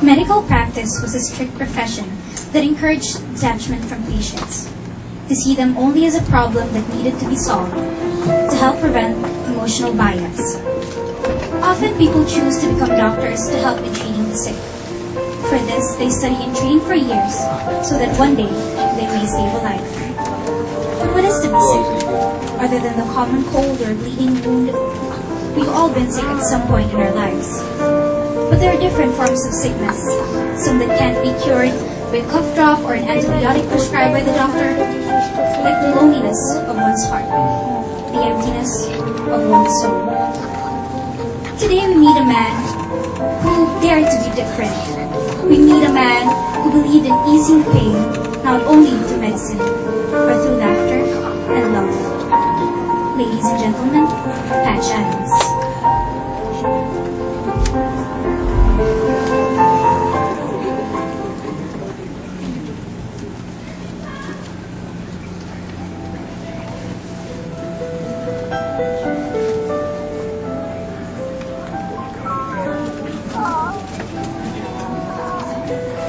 Medical practice was a strict profession that encouraged detachment from patients, to see them only as a problem that needed to be solved, to help prevent emotional bias. Often people choose to become doctors to help in treating the sick. For this, they study and train for years, so that one day they may save a life. But what is to be sick? Other than the common cold or bleeding wound, we've all been sick at some point in our lives. But there are different forms of sickness, some that can't be cured by a cough drop or an antibiotic prescribed by the doctor, like the loneliness of one's heart, the emptiness of one's soul. Today we meet a man who dared to be different. We meet a man who believed in easing pain, not only through medicine, but through laughter and love. Ladies and gentlemen, Patch Adams.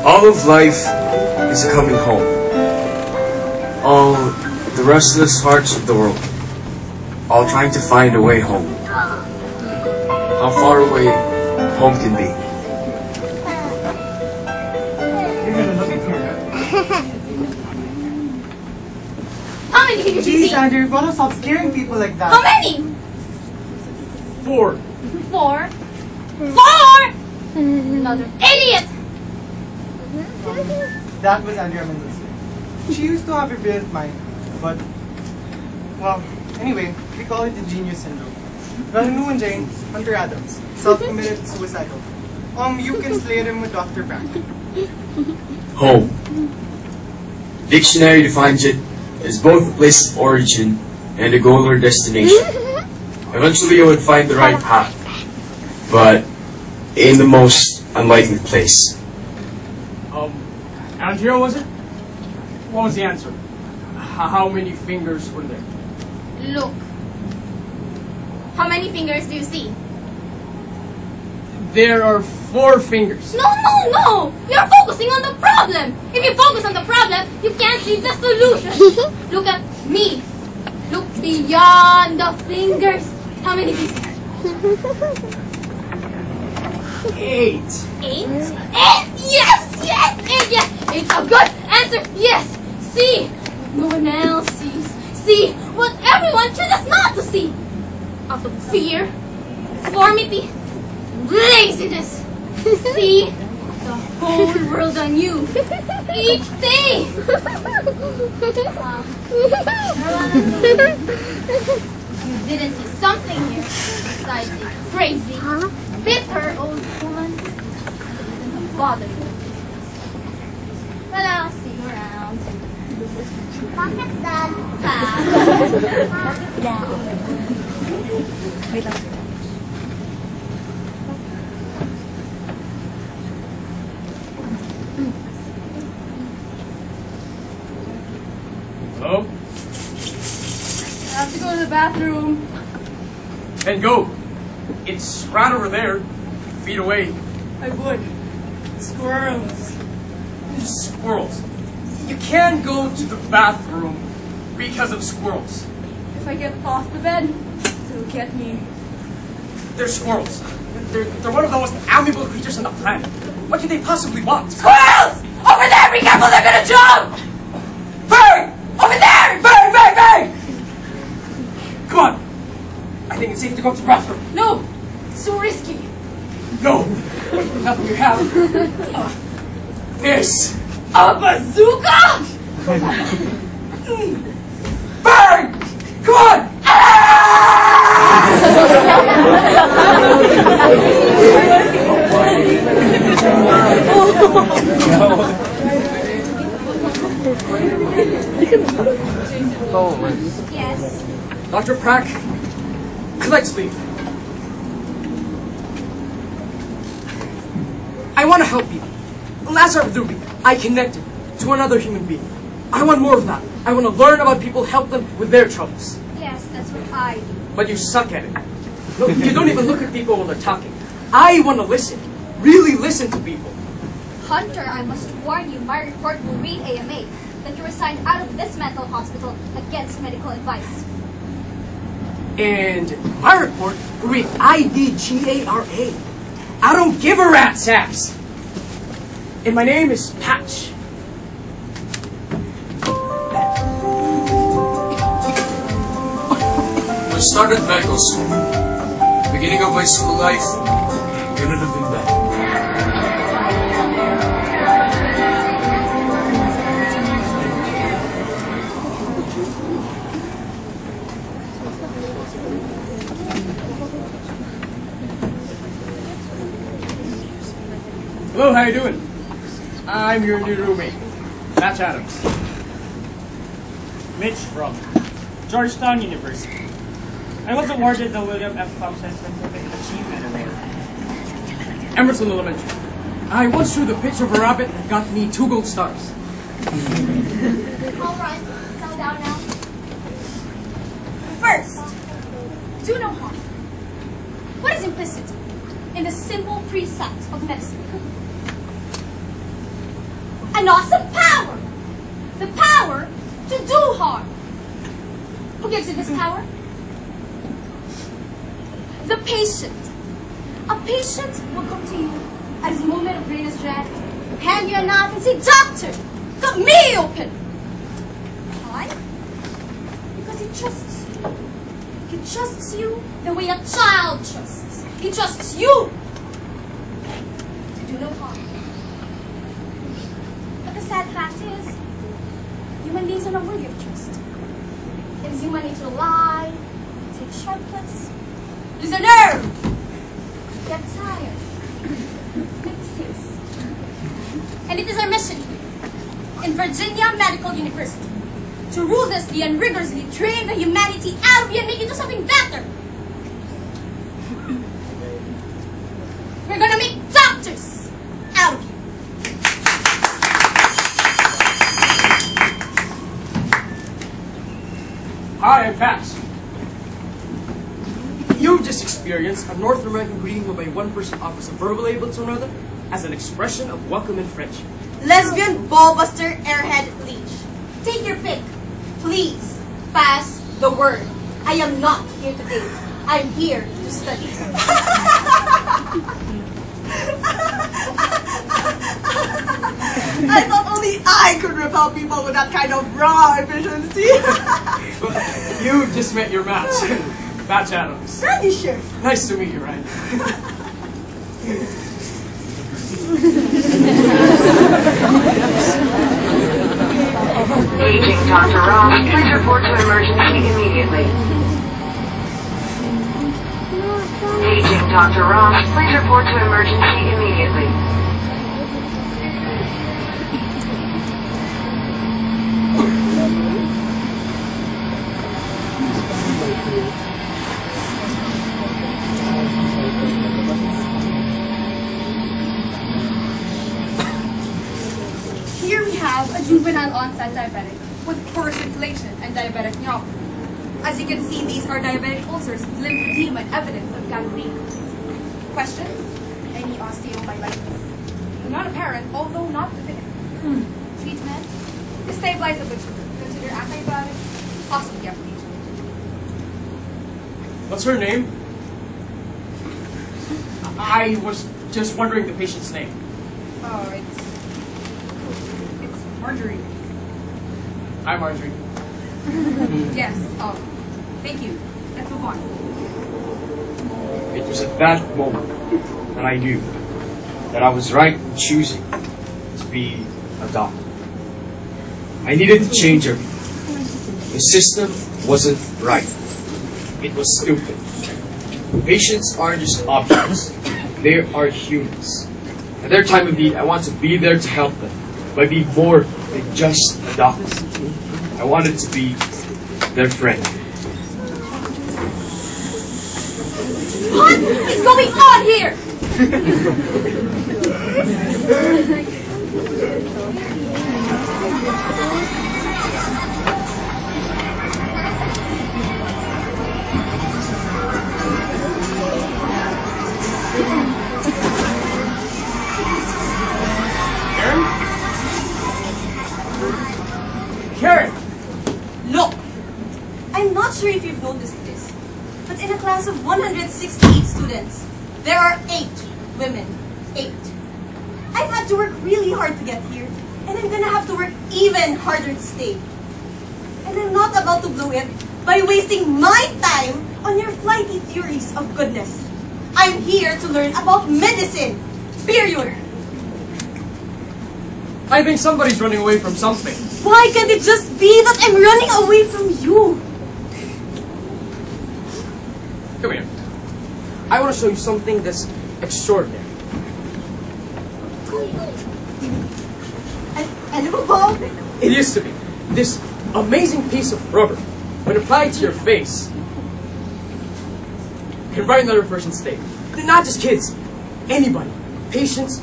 All of life is coming home. All the restless hearts of the world, all trying to find a way home. How far away home can be. How many fingers do you Jeez, see? Andrew, you gotta stop scaring people like that. How many? 4. 4. 4! Another idiot! That was Andrea Mendoza. She used to have a brilliant mind, but, well, anyway, we call it the genius syndrome. Ranu and Jane, Hunter Adams, self-committed suicidal. You can slay him with Dr. Brack. Home. Dictionary defines it as both a place of origin and a goal or destination. Eventually you would find the right path, but in the most unlikely place. Andrea, was it? What was the answer? How many fingers were there? Look. How many fingers do you see? There are 4 fingers. No! You're focusing on the problem! If you focus on the problem, you can't see the solution! Look at me! Look beyond the fingers! How many fingers? 8. 8? 8! Yes! 8, yes! 8's a good answer! Yes! See! No one else sees. See what everyone chooses not to see! Out of fear, deformity, laziness. See the whole world on you. Each day. You didn't see something here besides a crazy, bitter old woman that doesn't bother you. But I'll see you around. Pocket down. Pocket down. Wait lang. Hello? I have to go to the bathroom. Then go. It's right over there. Feet away. I would. Squirrels. Squirrels. You can't go to the bathroom because of squirrels. If I get off the bed, they'll get me. They're squirrels. They're one of the most amiable creatures on the planet. What could they possibly want? Squirrels! Over there! Be careful, they're gonna jump! Bang! Over there! Bang! Bang! Bang! Come on. I think it's safe to go to the bathroom. No! It's too risky. No. Nothing you have. This. A bazooka! Bang! Come on! Yes. Dr. Prack, let's leave. I want to help people. Lazar Ruby, I connected to another human being. I want more of that. I want to learn about people, help them with their troubles. Yes, that's what I do. But you suck at it. Look, you don't even look at people when they're talking. I want to listen. Really listen to people. Hunter, I must warn you, my report will read AMA that you were signed out of this mental hospital against medical advice. And my report will read IDGARA. I don't give a rat's ass. And my name is Patch. I started medical school. Beginning of my school life couldn't have been better. Hello, how you doing? I'm your new roommate, Patch Adams. Mitch from Georgetown University. I was awarded the William F. Thompson Scientific Achievement Award. Emerson Elementary. I once drew the picture of a rabbit and got me 2 gold stars. Alright, settle down now. First, do no harm. What is implicit in the simple precept of medicine? An awesome power! The power to do harm. Who gives you this power? The patient. A patient will come to you at his moment of greatest dread, hand you a knife and say, "Doctor, cut me open!" Why? Because he trusts you. He trusts you the way a child trusts. He trusts you to do no harm. But the sad fact is, human beings are not worthy of trust. It is human nature to lie, take shortcuts, lose a nerve, get tired, make mistakes. And it is our mission in Virginia Medical University to ruthlessly and rigorously drain the humanity out of you and make it do something better. We're gonna make doctors out of you. Hi, I'm Patch. You've just experienced a North American greeting whereby one person offers a verbal label to another as an expression of welcome and friendship. Lesbian, ballbuster, airhead, leech. Take your pick. Please pass the word. I am not here to date. I'm here to study. I thought only I could repel people with that kind of raw efficiency. Well, you just met your match, Patch Adams. Randy sure. Nice to meet you, Ryan. Paging Dr. Ross, please report to emergency immediately. Paging Dr. Ross, please report to emergency immediately. Here we have a juvenile onset diabetic with poor circulation and diabetic neuropathy. As you can see, these are diabetic ulcers with lymphedema and evidence of gangrene. Questions? Any osteomyelitis? Not apparent, although not definitive. Treatment? To stabilize the blood sugar. Consider antibiotics, possibly application. What's her name? I was just wondering the patient's name. Oh, it's Marjorie. Hi, Marjorie. Yes. Oh, thank you. Let's move on. It was at that moment that I knew that I was right in choosing to be a doctor. I needed to change everything. The system wasn't right. It was stupid. Patients aren't just objects. They are humans. At their time of need, I want to be there to help them. By being more than just a doctor. I wanted to be their friend. What is going on here? class of 168 students, there are 8 women. 8. I've had to work really hard to get here, and I'm gonna have to work even harder to stay. And I'm not about to blow it by wasting my time on your flighty theories of goodness. I'm here to learn about medicine. Period. I think somebody's running away from something. Why can't it just be that I'm running away from you? Come here. I want to show you something that's extraordinary. Ano ba? It used to be this amazing piece of rubber, when applied to your face, can brighten another person's day. Not just kids, anybody. Patients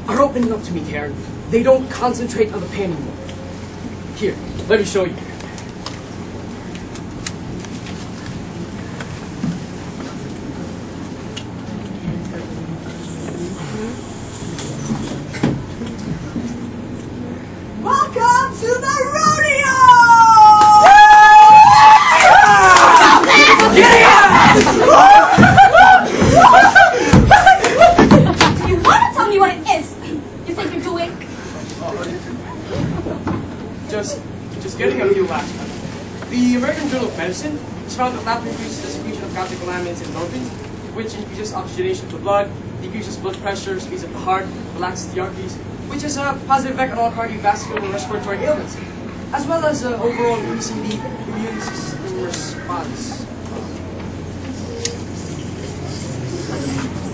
are opening up to me, Karen. They don't concentrate on the pain anymore. Here, let me show you. Welcome to the rodeo! Do you want to tell me what it is you think you're doing? Just getting a few last time. The American Journal of Medicine has found that laughter increases the secretion of catecholamines and endorphins, which increases oxygenation of the blood, decreases blood pressure, speeds up the heart, relaxes the arteries, which has a positive effect on all cardiovascular and respiratory ailments, as well as overall increasing the immune system response.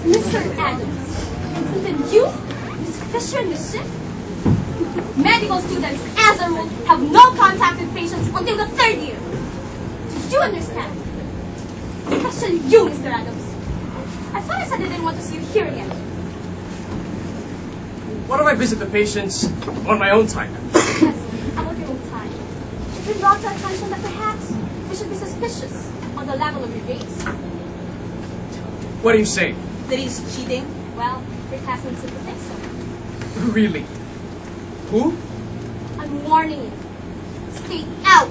Mr. Adams, even you, Miss Fisher and Miss Schiff, medical students, as a rule, have no contact with patients until the 3rd year. Do you understand? Especially you, Mr. Adams. I thought I said I didn't want to see you here again. Why don't I visit the patients on my own time? Yes, about your own time. It's been brought to our attention that perhaps we should be suspicious on the level of your gaze. What do you say? That he's cheating? Well, your classmates seem to think so. Really? Who? I'm warning you. Stay out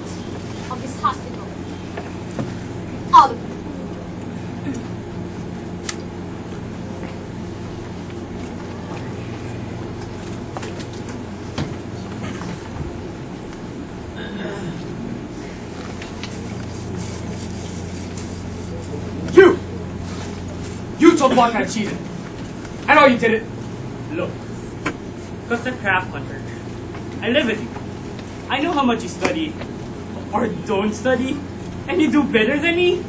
of this hospital. All of you. You told Blanca I cheated. I know you did it. Look, because the craft hunter, I live with you. I know how much you study, or don't study, and you do better than me.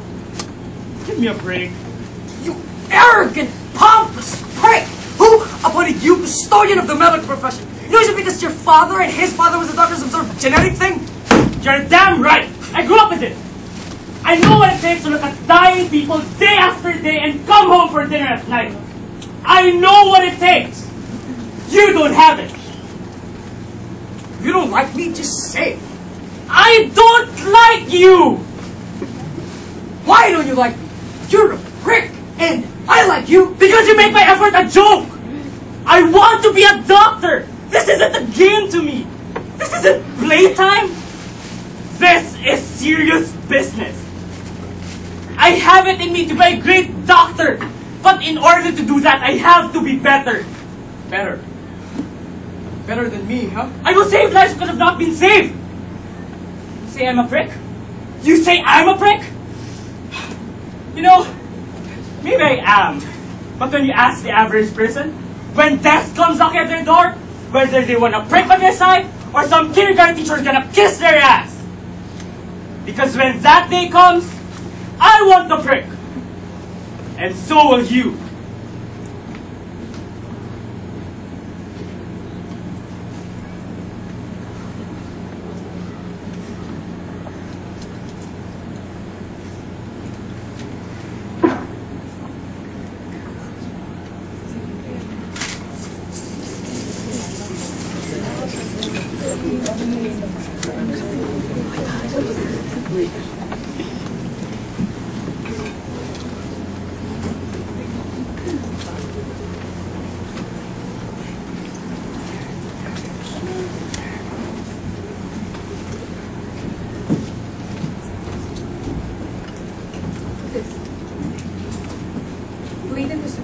Give me a break. You arrogant, pompous prick! Who appointed you custodian of the medical profession? You know, is it because your father and his father was a doctor, some sort of genetic thing? You're damn right! I grew up with it! I know what it takes to look at dying people day after day and come home for dinner at night. I know what it takes! You don't have it! If you don't like me, just say it. I don't like you! Why don't you like me? You're a prick, and I like you. Because you make my effort a joke! I want to be a doctor! This isn't a game to me! This isn't playtime! This is serious business! I have it in me to be a great doctor! But in order to do that, I have to be better! Better. Better than me, huh? I will save lives that have not been saved! You say I'm a prick? You say I'm a prick? You know, maybe I am. But when you ask the average person, when death comes knocking at their door, whether they want a prick on their side, or some kindergarten teacher is gonna kiss their ass. Because when that day comes, I want the prick. And so will you.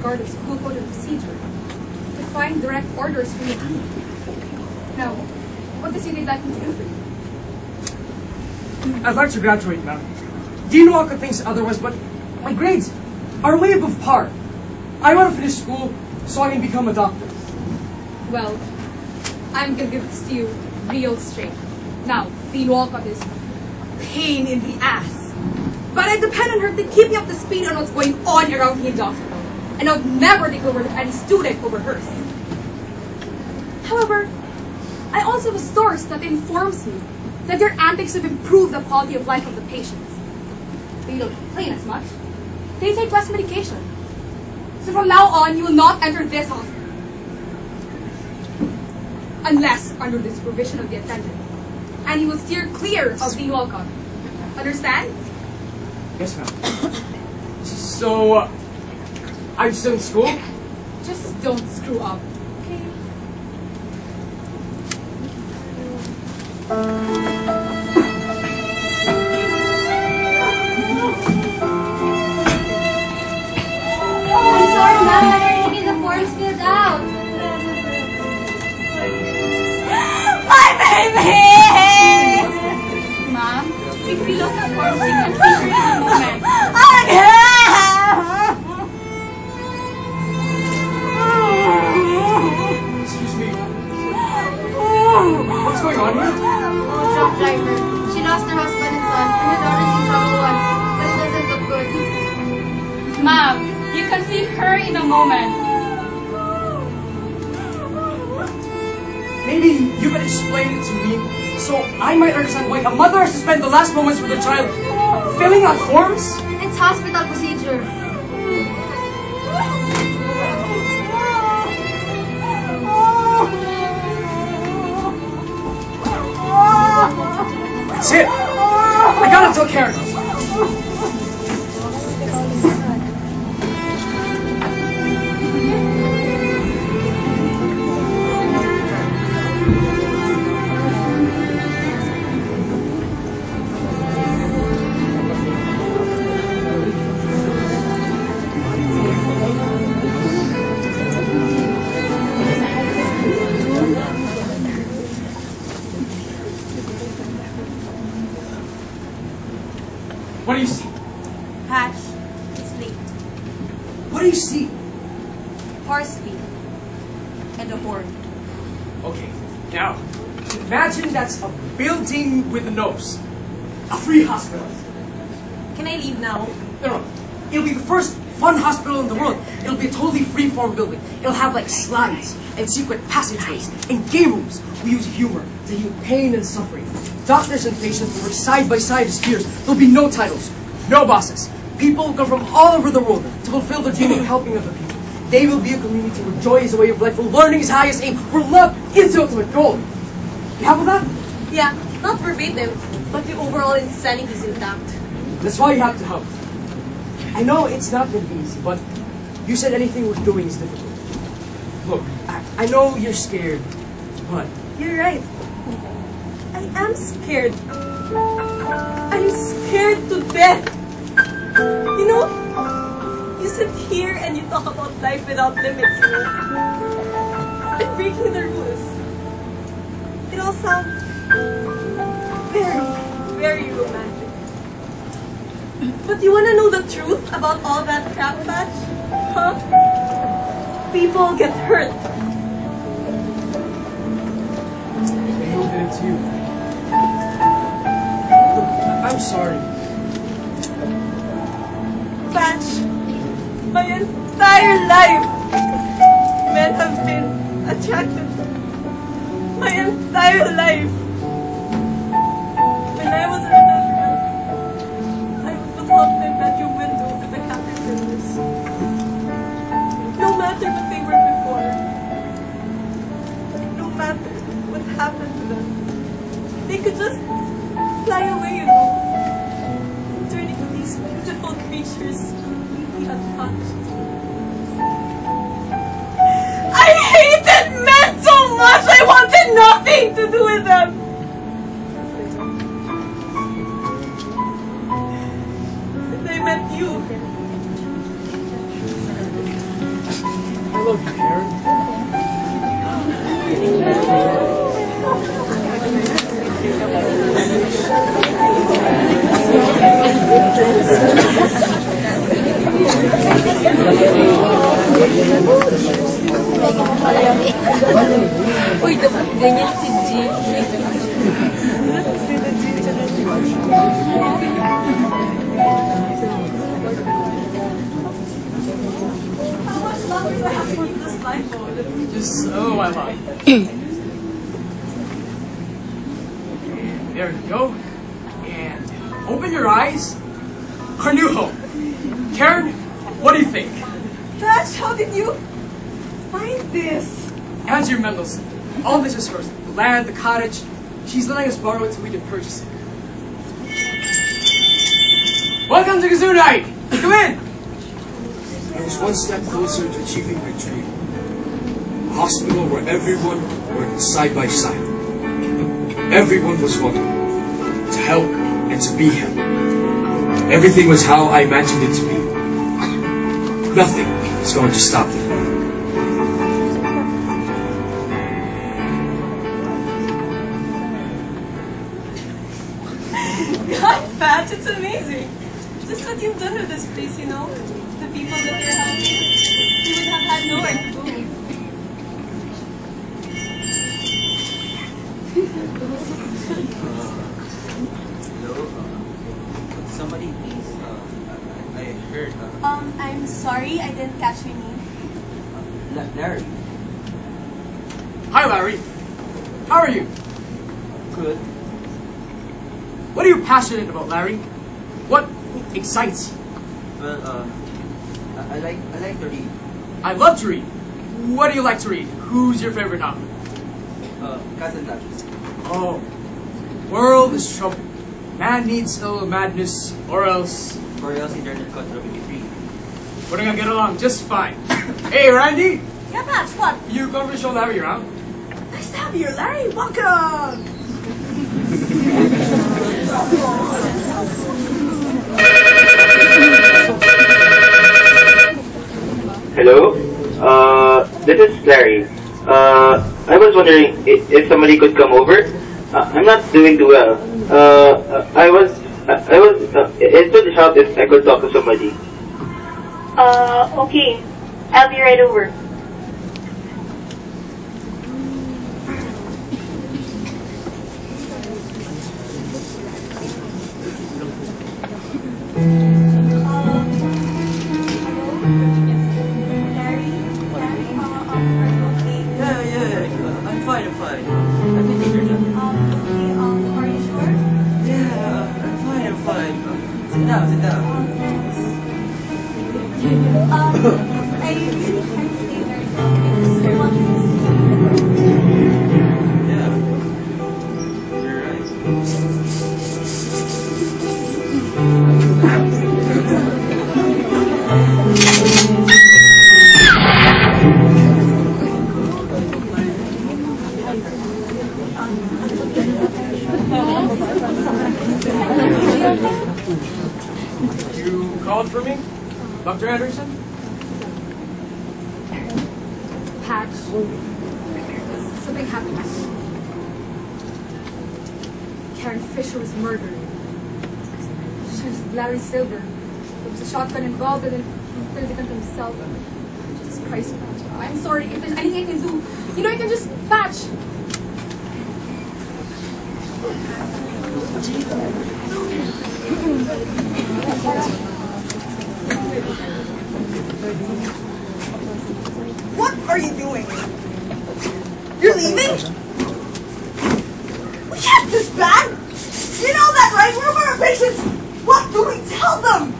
disregard of school code and procedure, defying direct orders from the dean. Now, what does Unit like me to do for you? I'd like to graduate, ma'am. Dean Walker thinks otherwise, but my grades are way above par. I want to finish school so I can become a doctor. Well, I'm gonna give this to you real straight. Now, Dean Walcott is pain in the ass. But I depend on her to keep me up to speed on what's going on around here in the hospital. And I'll never take the word of any student over hers. However, I also have a source that informs me that your antics have improved the quality of life of the patients. They don't complain as much. They take less medication. So from now on, you will not enter this hospital. Unless under the supervision of the attendant. And you will steer clear of Dean Walcott. Understand? Yes, ma'am. So, I'm still in school? Just don't screw up. Okay? I'm sorry, ma'am. I didn't get the forms filled out. My baby! Ma'am, if we look at forms, we can see her in a moment. Excuse me. What's going on here? Oh, truck driver. She lost her husband and son, and her daughter's in trouble one, but it doesn't look good. Ma'am, you can see her in a moment. Maybe you can explain it to me so I might understand why a mother has to spend the last moments with her child filling out forms? It's hospital procedure. That's it! I gotta tell Karen! What do you see? Patch, it's late. What do you see? Horse feet. And a horn. Okay, now, imagine that's a building with a nose. A free hospital. Can I leave now? No. It'll be the first fun hospital in the world. It'll be a totally free-form building. It'll have like slides and secret passageways and game rooms. We use humor to heal pain and suffering. Doctors and patients will work side by side as peers. There'll be no titles, no bosses. People will come from all over the world to fulfill their dream of helping other people. They will be a community where joy is a way of life, where learning is highest aim, where love is the ultimate goal. You happy with that? Yeah, not verbatim, but the overall insanity is intact. That's why you have to help. I know it's not going to be easy, but you said anything worth doing is difficult. Look, I know you're scared, but You're right. I am scared. I'm scared to death. You know, you sit here and you talk about life without limits, you know? And breaking the rules. It all sounds very, very romantic. But you wanna know the truth about all that crap, Patch? Huh? People get hurt. maybe did it to you. Look, I'm sorry. Patch, my entire life, men have been attracted. My entire life. When I was a little girl, I would look out my bedroom window at the caterpillars. No matter what they were before, no matter what happened to them, they could just fly away, you know, turning to these beautiful creatures completely untouched. I hated men so much! I wanted nothing to do with them! And I met you. love you, Karen. Uy, dapat ganyan si Jeep. How much longer do I have to keep this blindfold? Just a little while longer. There you go. And open your eyes. Our new home. Karen, what do you think? Dutch, how did you find this? Answer Mendelson. All this is hers. The land, the cottage. She's letting us borrow it so we can purchase it. Welcome to Gesundheit! Come in! I was one step closer to achieving my dream. A hospital where everyone worked side by side. Everyone was welcome to help and to be helped. Everything was how I imagined it to be. Nothing is going to stop them. God, Patch, it's amazing. Just what you've done with this place, you know? The people that you're helping, you would have had nowhere to go. Somebody please, I heard, I'm sorry, I didn't catch your name. Larry. Hi, Larry. How are you? Good. What are you passionate about, Larry? What excites you? Well, I like to read. I love to read. What do you like to read? Who's your favorite author? Cousin Dutch. Oh, world is trouble. Man needs a little madness, or else internet control will be free. we're gonna get along just fine. Hey, Randy, Yeah, Patch, what? you come to show Larry around? Nice to have you, Larry. Welcome. Hello? This is Larry. I was wondering if somebody could come over. I'm not doing too well. It would help if I could talk to somebody. Okay. I'll be right over. Yeah, I'm fine. I can take your job. Are you sure? Yeah, I'm fine. Sit down. I really can't stay very long because I want to see Yeah, you're right. You called for me, Dr. Anderson? Patch. Something happened. Karen Fisher was murdered. She's Larry Silver. There was a shotgun involved and then he killed the gun himself. Jesus Christ, Patch. I'm sorry. If there's anything I can do, you know, I can just Patch. What are you doing? You're leaving? We can't this bad. You know that, right? We're our patients. What do we tell them?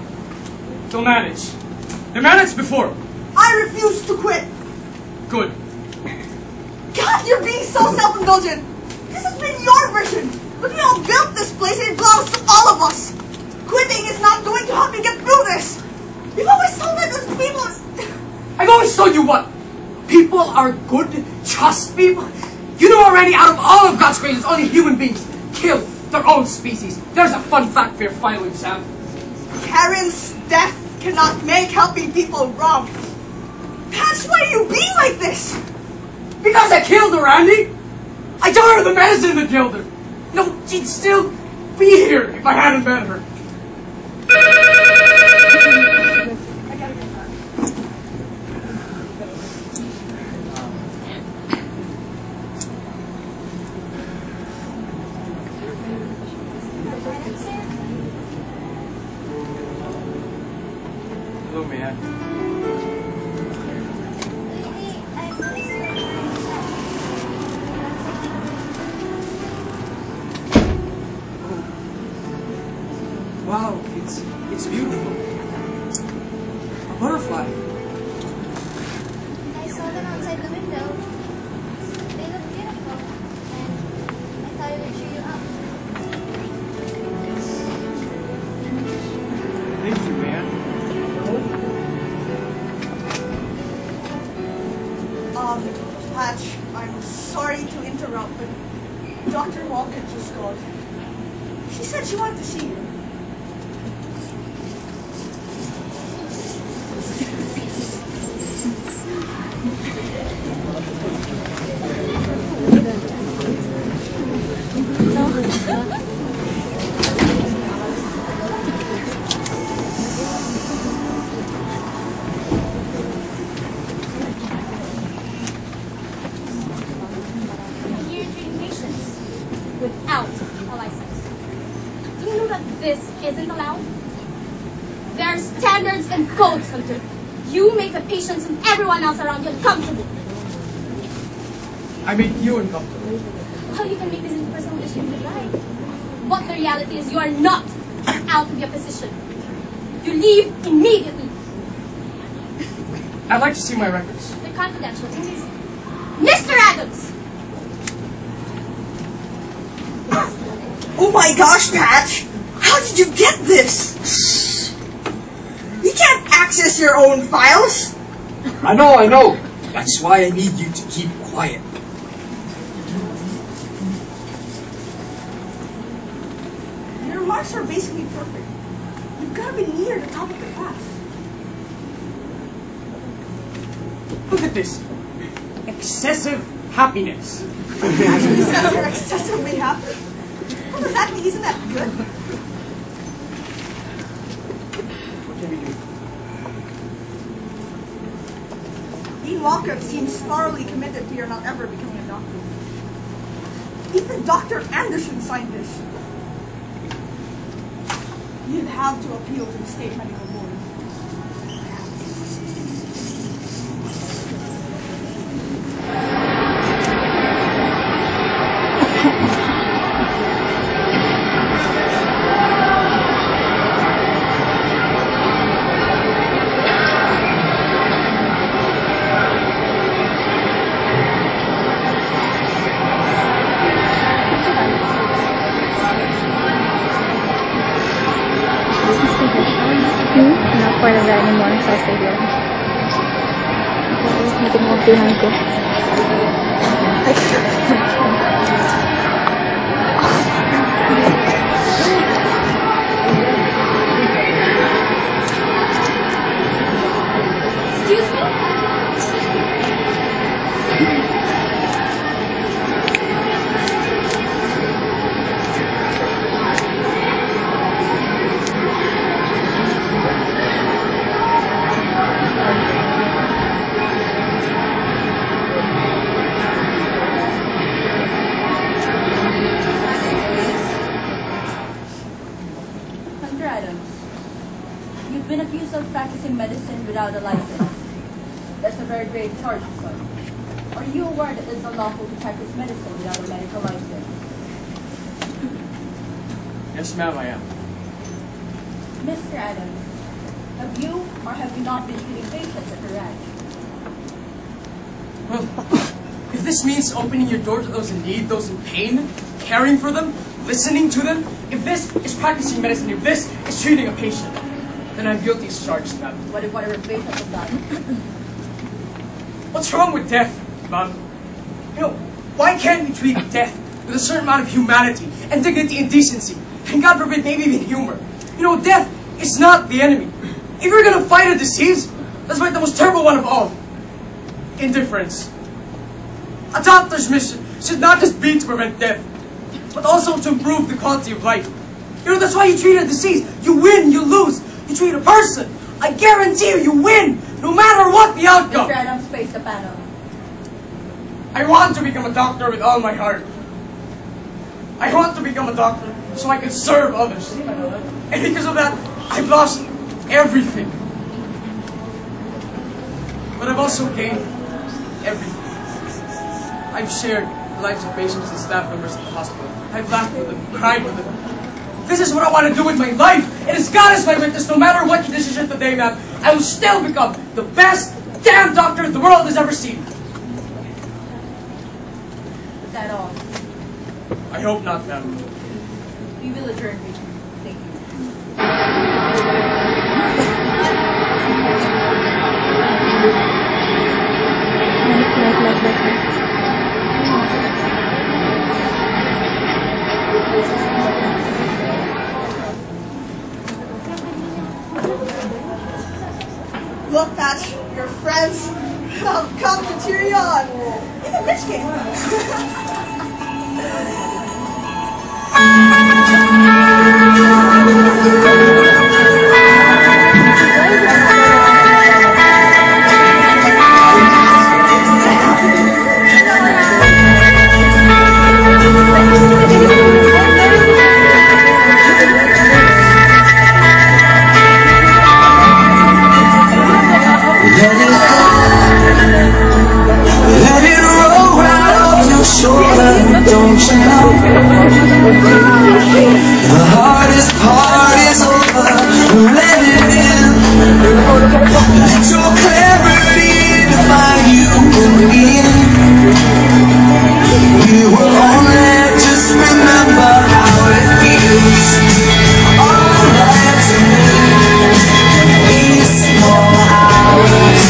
They'll manage. They managed before. I refuse to quit. Good. God, you're being so self-indulgent. This has been your version. But we all built this place and it belongs to all of us. Quitting is not going to help me get through this. You've always told that those people... I've always told you what? People are good, trust people. You know already, out of all of God's creations, only human beings kill their own species. There's a fun fact for your final exam. Karen's death cannot make helping people wrong. Patch, why are you being like this? Because I killed her, Andy! I taught her the medicine that killed her! No, she'd still be here if I hadn't met her. Hello, man. Wow, it's beautiful. A butterfly. I saw them outside the window. They look beautiful. And I thought it would cheer you up. Thank you, man. Patch, I'm sorry to interrupt, but Dr. Walker just called. She said she wanted to see you. Here treating patients without a license. Do you know that this isn't allowed? There are standards and codes, Hunter. You make the patients and everyone else around you uncomfortable. I make you uncomfortable. Well, you can make this into person who just gave you the ride. But the reality is you are not out of your position. You leave immediately. I'd like to see my records. They're confidential. Please. Mr. Adams! Oh my gosh, Patch! How did you get this? You can't access your own files! I know. That's why I need you to keep quiet. Your marks are basically perfect. You've got to be near the top of the class. Look at this. Excessive happiness. Actually said you're excessively happy. Well, exactly, isn't that good? What can we do? Dean Walker seems thoroughly committed to your not ever becoming a doctor. Even Dr. Anderson signed this. You'd have to appeal to the state medical board. Para dahil mo ang sasayaw. Hindi mo pihan ko. Excuse me? Hunter Adams, you've been accused of practicing medicine without a license. That's a very grave charge, sir. Are you aware that it's unlawful to practice medicine without a medical license? Yes, ma'am, I am. Mr. Adams, have you or have you not been treating patients at the ranch? Well, if this means opening your door to those in need, those in pain, caring for them, listening to them, if this is practicing medicine, if this is treating a patient, then I'm guilty as charged, ma'am. What if one of your patients is dying? What's wrong with death, ma'am? You know, why can't we treat death with a certain amount of humanity and dignity and decency? And God forbid, maybe even humor. You know, death is not the enemy. If you're gonna fight a disease, let's fight the most terrible one of all. indifference. A doctor's mission should not just be to prevent death, but also to improve the quality of life. You know, that's why you treat a disease. You win, you lose. You treat a person. I guarantee you, you win, no matter what the outcome. Mr. Adams, face the panel. I want to become a doctor with all my heart. I want to become a doctor so I can serve others. And because of that, I've lost everything. But I've also gained everything. I've shared the lives of patients and staff members at the hospital. I've laughed with them, cried with them. This is what I want to do with my life. It is God as my witness. No matter what your decision today, ma'am, I will still become the best damn doctor the world has ever seen. Is that all? I hope not, ma'am. We will adjourn meeting. Thank you. Look, Pat, your friends have come to cheer you on. Even Rich came. Don't you know? The hardest part is over. Let it in. Let your clarity define you in. We will only just remember how it feels. All that's in these small hours,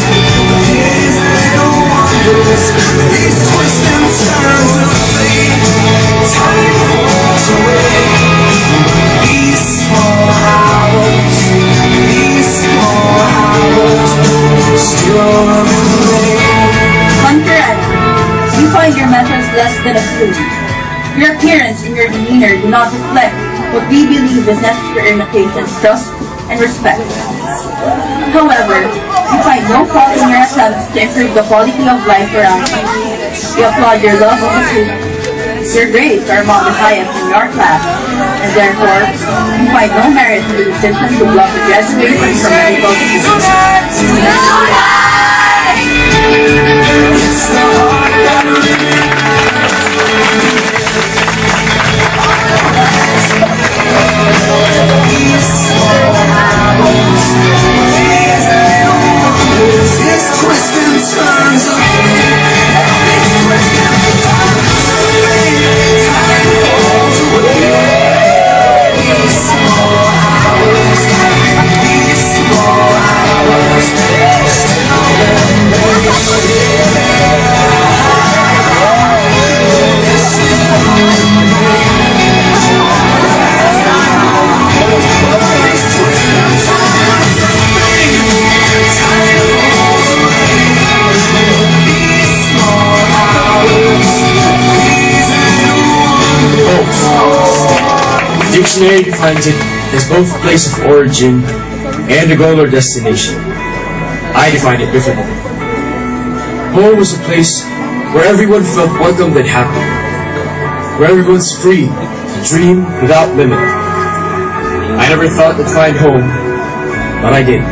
these little wonders, these twists and turns of fate. Time falls away. These small hours, still remain. Hunter Adams, you find your methods less than approved. Your appearance and your demeanor do not reflect what we believe is necessary in a patient's trust and respect. However, we find no fault in your attempts to improve the quality of life around you. We applaud your love of the truth. Your grades are among the highest in your class, and therefore, you find no merit in the decision to block the graduation from medical Dictionary defines it as both a place of origin and a goal or destination. I define it differently. Home was a place where everyone felt welcomed and happy, where everyone's free to dream without limit. I never thought I'd find home, but I did.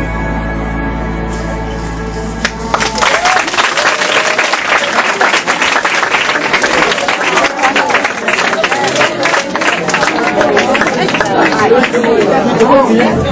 Thank you.